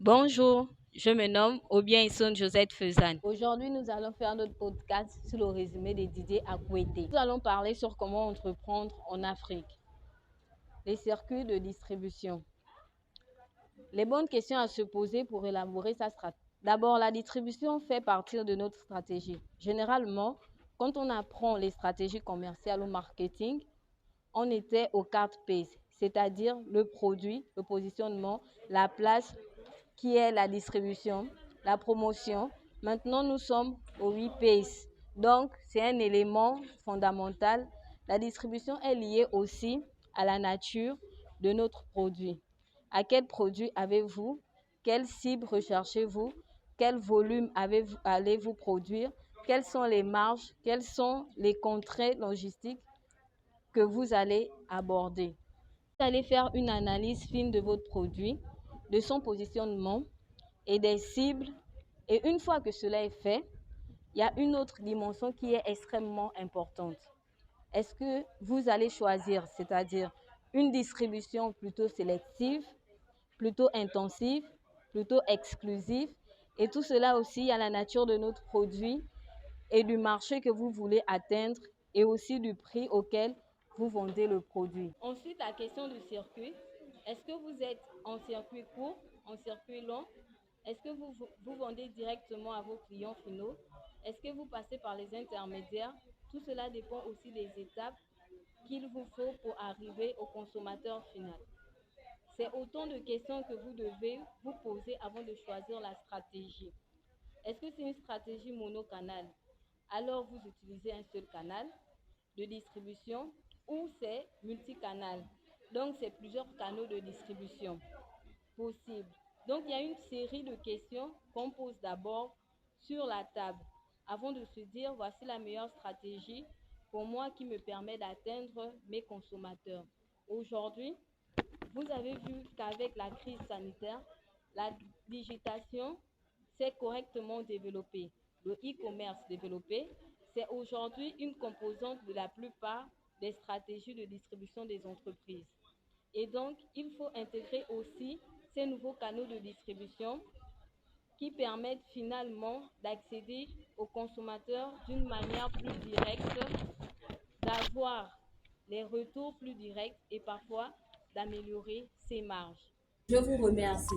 Bonjour, je me nomme Obiaison Josette Fezane. Aujourd'hui, nous allons faire notre podcast sur le résumé de Didier Akouete. Nous allons parler sur comment entreprendre en Afrique, les circuits de distribution. Les bonnes questions à se poser pour élaborer sa stratégie. D'abord, la distribution fait partie de notre stratégie. Généralement, quand on apprend les stratégies commerciales ou marketing, on était aux 4 P, c'est-à-dire le produit, le positionnement, la place, qui est la distribution, la promotion. Maintenant, nous sommes aux 8 P. Donc, c'est un élément fondamental. La distribution est liée aussi à la nature de notre produit. À quel produit avez-vous? Quelle cible recherchez-vous? Quel volume allez-vous produire? Quelles sont les marges? Quelles sont les contraintes logistiques que vous allez aborder? Vous allez faire une analyse fine de votre produit, de son positionnement et des cibles. Et une fois que cela est fait, il y a une autre dimension qui est extrêmement importante. Est-ce que vous allez choisir, c'est-à-dire une distribution plutôt sélective, plutôt intensive, plutôt exclusive? Et tout cela aussi à la nature de notre produit et du marché que vous voulez atteindre et aussi du prix auquel vous vendez le produit. Ensuite, la question du circuit. Est-ce que vous êtes en circuit court, en circuit long? Est-ce que vous vendez directement à vos clients finaux? Est-ce que vous passez par les intermédiaires? Tout cela dépend aussi des étapes qu'il vous faut pour arriver au consommateur final. C'est autant de questions que vous devez vous poser avant de choisir la stratégie. Est-ce que c'est une stratégie monocanal? Alors vous utilisez un seul canal de distribution ou c'est multicanal. Donc c'est plusieurs canaux de distribution possibles. Donc il y a une série de questions qu'on pose d'abord sur la table avant de se dire voici la meilleure stratégie pour moi qui me permet d'atteindre mes consommateurs. Aujourd'hui, vous avez vu qu'avec la crise sanitaire, la digitation s'est correctement développée. Le e-commerce développé, c'est aujourd'hui une composante de la plupart des stratégies de distribution des entreprises. Et donc, il faut intégrer aussi ces nouveaux canaux de distribution qui permettent finalement d'accéder aux consommateurs d'une manière plus directe, d'avoir les retours plus directs et parfois d'améliorer ses marges. Je vous remercie.